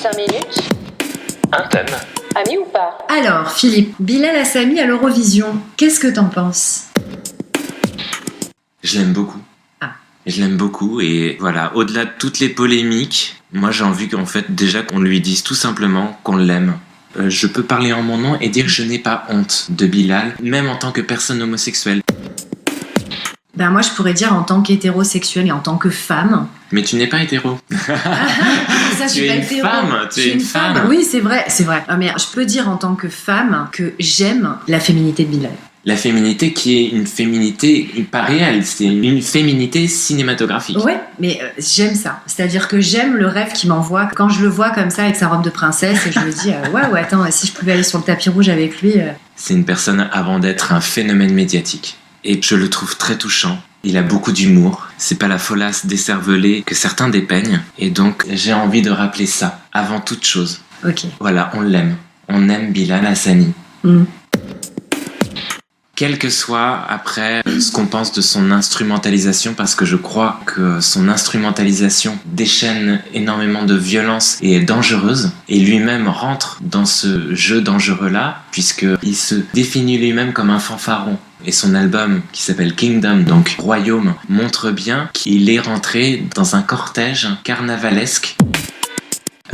5 minutes. Un thème. Ami ou pas? Alors, Philippe, Bilal Hassani à l'Eurovision, qu'est-ce que t'en penses? Je l'aime beaucoup. Ah. Je l'aime beaucoup et voilà, au-delà de toutes les polémiques, moi j'ai envie qu'en fait déjà qu'on lui dise tout simplement qu'on l'aime. Je peux parler en mon nom et dire que je n'ai pas honte de Bilal, même en tant que personne homosexuelle. Ben moi je pourrais dire en tant qu'hétérosexuelle et en tant que femme. Mais tu n'es pas hétéro. Ça, Tu es une femme, tu es une femme. Oui, c'est vrai. Ah, mais je peux dire en tant que femme que j'aime la féminité de Bilal. La féminité qui est une féminité pas réelle, c'est une féminité cinématographique. Ouais, mais j'aime ça. C'est-à-dire que j'aime le rêve qu'il m'envoie quand je le vois comme ça avec sa robe de princesse et je me dis ouais, attends, si je pouvais aller sur le tapis rouge avec lui. C'est une personne avant d'être un phénomène médiatique. Et je le trouve très touchant. Il a beaucoup d'humour. C'est pas la folasse décervelée que certains dépeignent. Et donc, j'ai envie de rappeler ça avant toute chose. Ok. Voilà, on l'aime. On aime Bilal Hassani. Quel que soit après ce qu'on pense de son instrumentalisation, parce que je crois que son instrumentalisation déchaîne énormément de violence et est dangereuse, et lui-même rentre dans ce jeu dangereux-là, puisqu'il se définit lui-même comme un fanfaron. Et son album, qui s'appelle Kingdom, donc Royaume, montre bien qu'il est rentré dans un cortège carnavalesque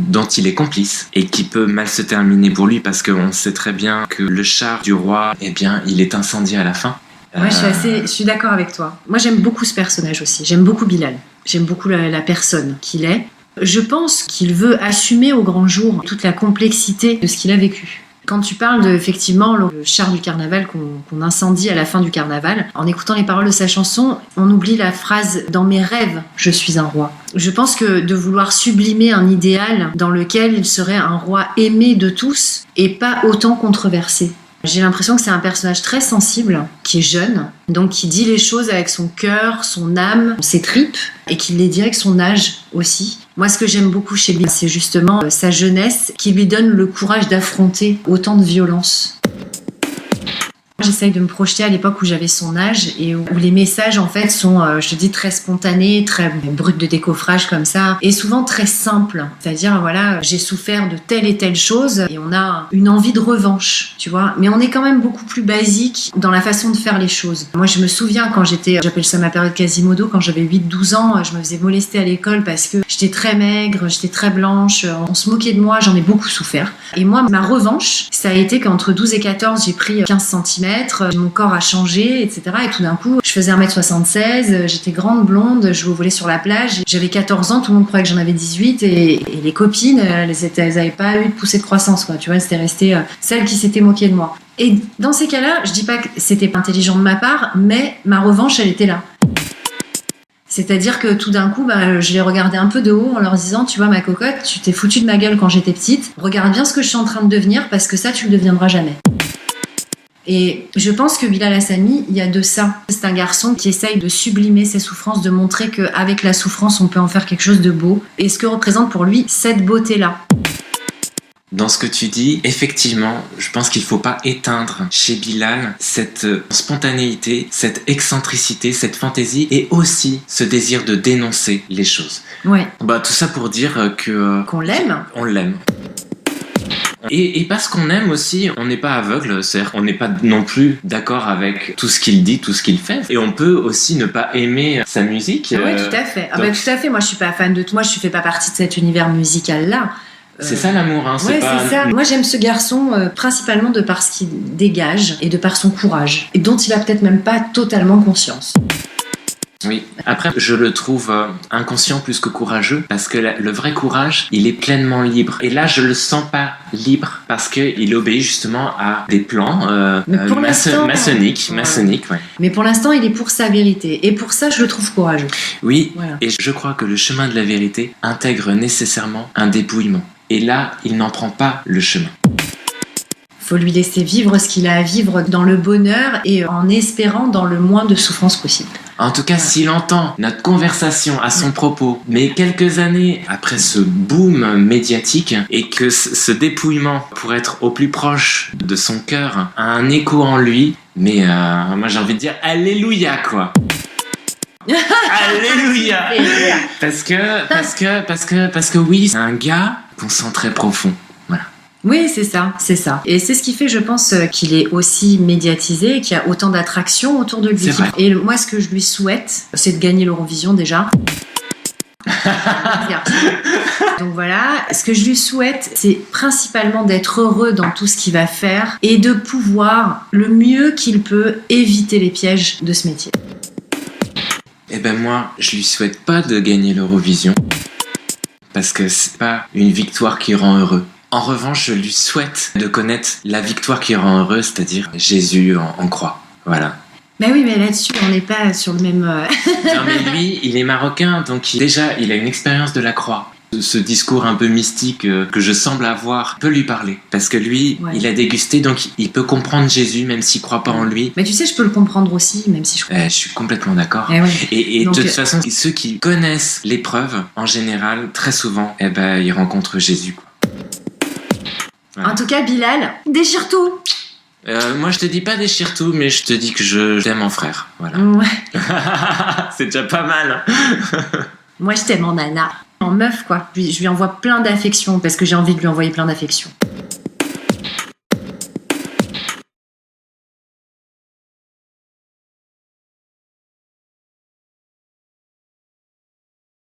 dont il est complice et qui peut mal se terminer pour lui parce qu'on sait très bien que le char du roi, eh bien, il est incendié à la fin. Ouais, je suis d'accord avec toi. Moi, j'aime beaucoup ce personnage aussi. J'aime beaucoup Bilal. J'aime beaucoup la personne qu'il est. Je pense qu'il veut assumer au grand jour toute la complexité de ce qu'il a vécu. Quand tu parles de, effectivement, le char du carnaval qu'on incendie à la fin du carnaval, en écoutant les paroles de sa chanson, on oublie la phrase « Dans mes rêves, je suis un roi ». Je pense que de vouloir sublimer un idéal dans lequel il serait un roi aimé de tous et pas autant controversé. J'ai l'impression que c'est un personnage très sensible, qui est jeune, donc qui dit les choses avec son cœur, son âme, ses tripes, et qui les dit avec son âge aussi. Moi, ce que j'aime beaucoup chez Bilal, c'est justement sa jeunesse qui lui donne le courage d'affronter autant de violence. J'essaye de me projeter à l'époque où j'avais son âge et où les messages en fait sont, je te dis, très spontanés, très bruts de décoffrage comme ça, et souvent très simples. C'est-à-dire, voilà, j'ai souffert de telle et telle chose et on a une envie de revanche, tu vois. Mais on est quand même beaucoup plus basique dans la façon de faire les choses. Moi, je me souviens quand j'appelle ça ma période Quasimodo, quand j'avais 8-12 ans, je me faisais molester à l'école parce que j'étais très maigre, j'étais très blanche, on se moquait de moi, j'en ai beaucoup souffert. Et moi, ma revanche, ça a été qu'entre 12 et 14, j'ai pris 15 cm, mon corps a changé, etc. Et tout d'un coup, je faisais 1m76, j'étais grande, blonde, je volais sur la plage. J'avais 14 ans, tout le monde croyait que j'en avais 18 et les copines, elles avaient pas eu de poussée de croissance, quoi. Tu vois, c'était resté celles qui s'étaient moquées de moi. Et dans ces cas-là, je dis pas que c'était pas intelligent de ma part, mais ma revanche, elle était là. C'est-à-dire que tout d'un coup, je les regardais un peu de haut en leur disant, tu vois ma cocotte, tu t'es foutue de ma gueule quand j'étais petite, regarde bien ce que je suis en train de devenir parce que ça, tu le deviendras jamais. Et je pense que Bilal Hassani, il y a de ça. C'est un garçon qui essaye de sublimer ses souffrances, de montrer qu'avec la souffrance, on peut en faire quelque chose de beau. Et ce que représente pour lui cette beauté-là. Dans ce que tu dis, effectivement, je pense qu'il ne faut pas éteindre chez Bilal cette spontanéité, cette excentricité, cette fantaisie et aussi ce désir de dénoncer les choses. Ouais. Tout ça pour dire qu'on l'aime. On l'aime. Et parce qu'on aime aussi, on n'est pas aveugle, c'est-à-dire qu'on n'est pas non plus d'accord avec tout ce qu'il dit, tout ce qu'il fait. Et on peut aussi ne pas aimer sa musique. Oui, tout à fait. Tout à fait. Moi, je suis pas fan de tout. Moi, je fais pas partie de cet univers musical-là. C'est ça l'amour, hein. C'est ça. Moi, j'aime ce garçon principalement de par ce qu'il dégage et de par son courage, et dont il a peut-être même pas totalement conscience. Oui. Après, je le trouve inconscient plus que courageux parce que le vrai courage, il est pleinement libre. Et là, je le sens pas libre parce qu'il obéit justement à des plans maçonniques. Ouais. Mais pour l'instant, il est pour sa vérité. Et pour ça, je le trouve courageux. Oui, voilà. Et je crois que le chemin de la vérité intègre nécessairement un dépouillement. Et là, il n'en prend pas le chemin. Faut lui laisser vivre ce qu'il a à vivre dans le bonheur et en espérant dans le moins de souffrance possible. En tout cas, s'il entend notre conversation à son propos, mais quelques années après ce boom médiatique, et que ce dépouillement, pour être au plus proche de son cœur, a un écho en lui, mais moi j'ai envie de dire Alléluia, quoi. Alléluia. Parce que oui, c'est un gars concentré profond. Voilà. Oui, c'est ça. Et c'est ce qui fait, je pense, qu'il est aussi médiatisé et qu'il y a autant d'attractions autour de lui. C'est vrai. Et moi, ce que je lui souhaite, c'est de gagner l'Eurovision déjà. Donc voilà, ce que je lui souhaite, c'est principalement d'être heureux dans tout ce qu'il va faire et de pouvoir, le mieux qu'il peut, éviter les pièges de ce métier. Eh ben moi, je lui souhaite pas de gagner l'Eurovision parce que c'est pas une victoire qui rend heureux. En revanche, je lui souhaite de connaître la victoire qui rend heureux, c'est-à-dire Jésus en croix. Voilà. Bah oui, mais là-dessus, on n'est pas sur le même... Non mais lui, il est marocain, donc déjà, il a une expérience de la croix. Ce discours un peu mystique que je semble avoir peut lui parler. Parce que lui, Ouais. il a dégusté, donc il peut comprendre Jésus, même s'il croit pas en lui. Mais tu sais, je peux le comprendre aussi, même si je crois. Je suis complètement d'accord. Eh ouais. Et Donc, de toute façon, ceux qui connaissent l'épreuve, en général, très souvent, ils rencontrent Jésus, quoi. Voilà. En tout cas, Bilal, déchire tout. Moi, je te dis pas déchire tout, mais je te dis que je t'aime en frère. Voilà. Ouais. C'est déjà pas mal. Moi, je t'aime en nana. En meuf, quoi. Je lui envoie plein d'affection parce que j'ai envie de lui envoyer plein d'affection.